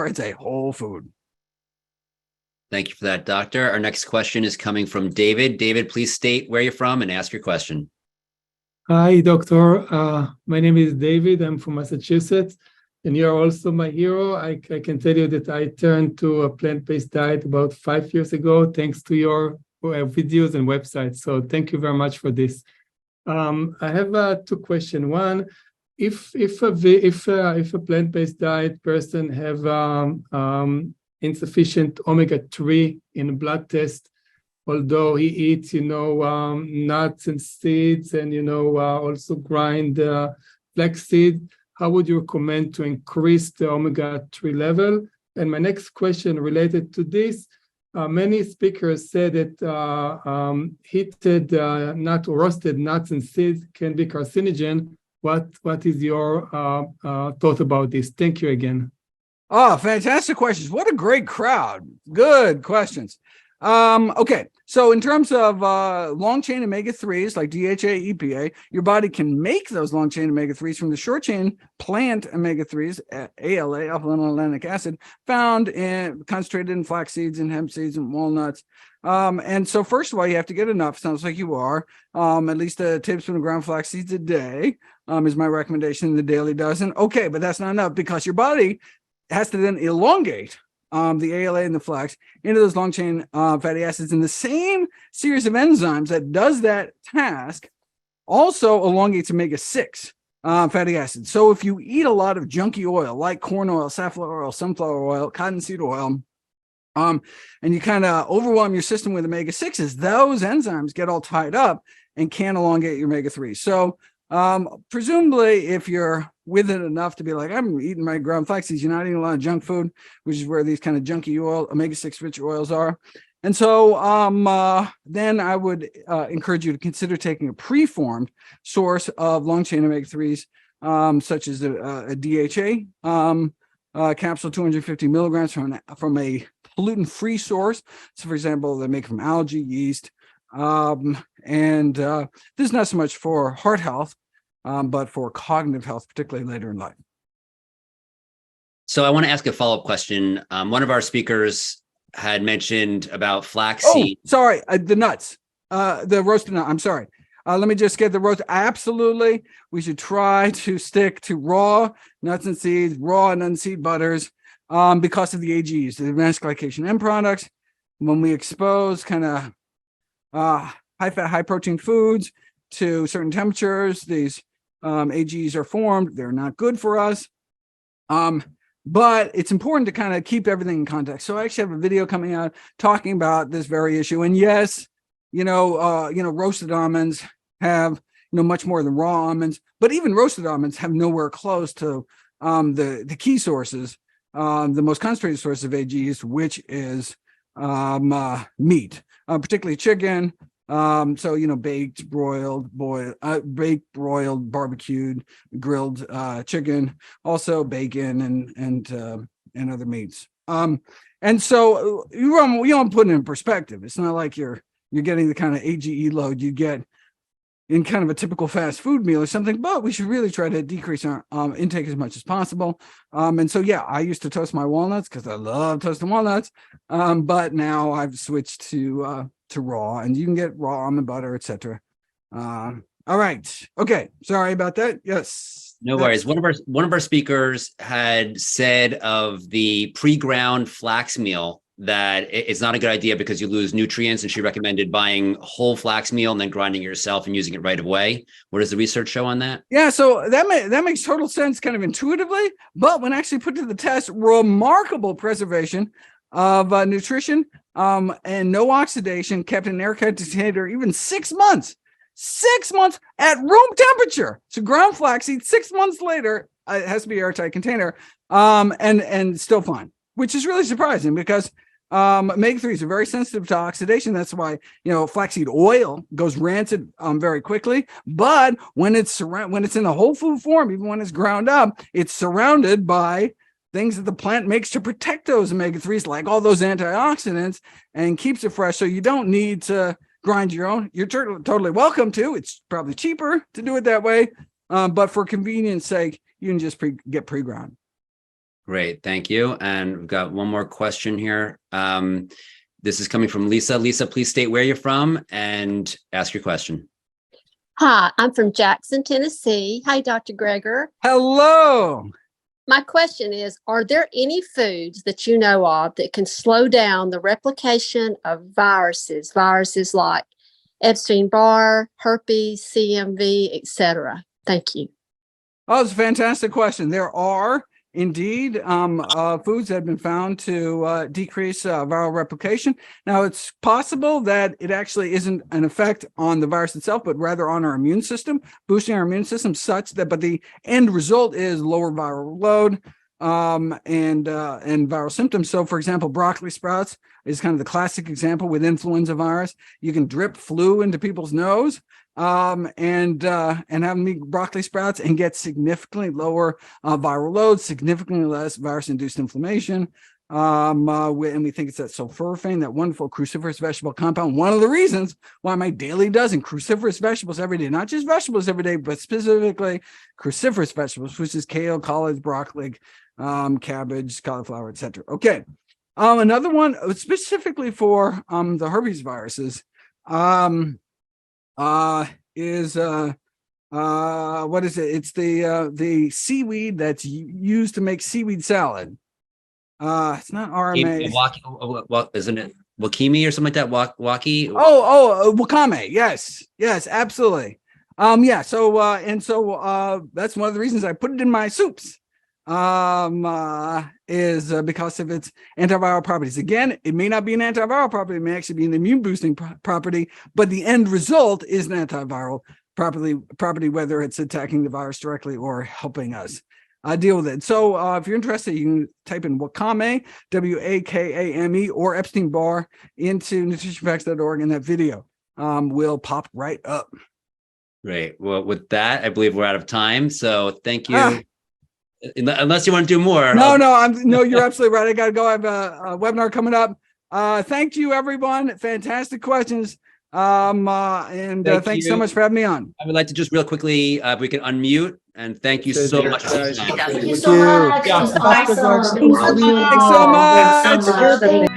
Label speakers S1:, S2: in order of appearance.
S1: sure it's a whole food.
S2: Thank you for that, Doctor. Our next question is coming from David. David, please state where you're from and ask your question.
S3: Hi, Doctor. My name is David. I'm from Massachusetts, and you're also my hero. I can tell you that I turned to a plant-based diet about 5 years ago, thanks to your videos and websites. So thank you very much for this. I have two questions. One, if a plant-based diet person have insufficient omega-3 in a blood test, although he eats, nuts and seeds and, also grind flax seed, how would you recommend to increase the omega-3 level? And my next question related to this, many speakers said that heated nut or roasted nuts and seeds can be carcinogen. What is your thought about this? Thank you again.
S1: Oh, fantastic questions. What a great crowd. Good questions. Okay, so in terms of long-chain omega-3s like DHA, EPA, your body can make those long-chain omega-3s from the short-chain plant omega-3s, ALA, alpha-linolenic acid, found concentrated in flax seeds and hemp seeds and walnuts. And so first of all, you have to get enough. Sounds like you are. At least a tablespoon of ground flax seeds a day is my recommendation in the daily dozen. Okay, but that's not enough because your body has to then elongate the ALA and the flax into those long chain fatty acids, and the same series of enzymes that does that task also elongates omega-6 fatty acids. So if you eat a lot of junky oil like corn oil, safflower oil, sunflower oil, cottonseed oil, and you kind of overwhelm your system with omega-6s, those enzymes get all tied up and can't elongate your omega-3. So presumably if you're with it enough to be like, I'm eating my ground flax seeds, you're not eating a lot of junk food, which is where these kind of junky oil, omega-6 rich oils are. And so then I would encourage you to consider taking a preformed source of long-chain omega-3s, such as a DHA capsule, 250 milligrams from a pollutant-free source. So for example, they make from algae, yeast, and this is not so much for heart health, but for cognitive health, particularly later in life.
S2: So I want to ask a follow-up question. One of our speakers had mentioned about flaxseed.
S1: Oh, sorry, the nuts, the roasted nut. I'm sorry. Let me just get the roast. Absolutely, we should try to stick to raw nuts and seeds, raw and unseed butters, because of the AGs, the advanced glycation end products. When we expose kind of high-fat, high-protein foods to certain temperatures, these AGs are formed. They're not good for us. But it's important to kind of keep everything in context. So I actually have a video coming out talking about this very issue. And yes, roasted almonds have, much more than raw almonds, but even roasted almonds have nowhere close to the key sources, the most concentrated source of AGs, which is meat, particularly chicken. Baked, broiled, barbecued, grilled chicken, also bacon and other meats. And so we want to put it in perspective. It's not like you're getting the kind of AGE load you get in kind of a typical fast food meal or something, but we should really try to decrease our intake as much as possible. And so, yeah, I used to toast my walnuts because I love toasting walnuts, but now I've switched to raw, and you can get raw almond butter, etc. All right. Okay. Sorry about that. Yes.
S2: No worries. One of our speakers had said of the pre-ground flax meal that it's not a good idea because you lose nutrients, and she recommended buying whole flax meal and then grinding it yourself and using it right away. What does the research show on that?
S1: Yeah, so that makes total sense kind of intuitively, but when actually put to the test, remarkable preservation of nutrition and no oxidation, kept in an airtight container even 6 months. 6 months at room temperature. So ground flaxseed 6 months later, it has to be an airtight container, and still fine, which is really surprising because omega-3s are very sensitive to oxidation. That's why, flaxseed oil goes rancid very quickly. But when it's in a whole food form, even when it's ground up, it's surrounded by things that the plant makes to protect those omega-3s, like all those antioxidants, and keeps it fresh. So you don't need to grind your own. You're totally welcome to. It's probably cheaper to do it that way. But for convenience sake, you can just get pre-ground.
S2: Great, thank you. And we've got one more question here. This is coming from Lisa. Lisa, please state where you're from and ask your question.
S4: Hi, I'm from Jackson, Tennessee. Hi, Dr. Greger.
S1: Hello.
S4: My question is, are there any foods that you know of that can slow down the replication of viruses like Epstein-Barr, herpes, CMV, etc.? Thank you.
S1: Oh, it's a fantastic question. There are indeed foods that have been found to decrease viral replication. Now, it's possible that it actually isn't an effect on the virus itself, but rather on our immune system, boosting our immune system such that, but the end result is lower viral load and viral symptoms. So, for example, broccoli sprouts is kind of the classic example with influenza virus. You can drip flu into people's nose and have them eat broccoli sprouts and get significantly lower viral loads, significantly less virus-induced inflammation. And we think it's that sulforaphane, that wonderful cruciferous vegetable compound. One of the reasons why my daily dozen cruciferous vegetables every day, not just vegetables every day, but specifically cruciferous vegetables, which is kale, collards, broccoli, cabbage, cauliflower, etc. Okay. Another one specifically for the herpes viruses is what is it? It's the seaweed that's used to make seaweed salad. It's not RMA.
S2: What isn't it? Wakame or something like that? Waki?
S1: Wakame. Yes, absolutely. So that's one of the reasons I put it in my soups. Is because of its antiviral properties. Again, it may not be an antiviral property, it may actually be an immune boosting property, but the end result is an antiviral property, whether it's attacking the virus directly or helping us deal with it. So if you're interested, you can type in wakame, WAKAME, or Epstein-Barr into nutritionfacts.org, and that video will pop right up.
S2: Great. Well, with that, I believe we're out of time. So thank you. Unless you want to do more.
S1: No, you're absolutely right. I got to go. I have a webinar coming up. Thank you, everyone. Fantastic questions. Thanks so much for having me on.
S2: I would like to just real quickly, if we can unmute, and thank you so much.
S5: Thank you so much.
S1: Thanks so much.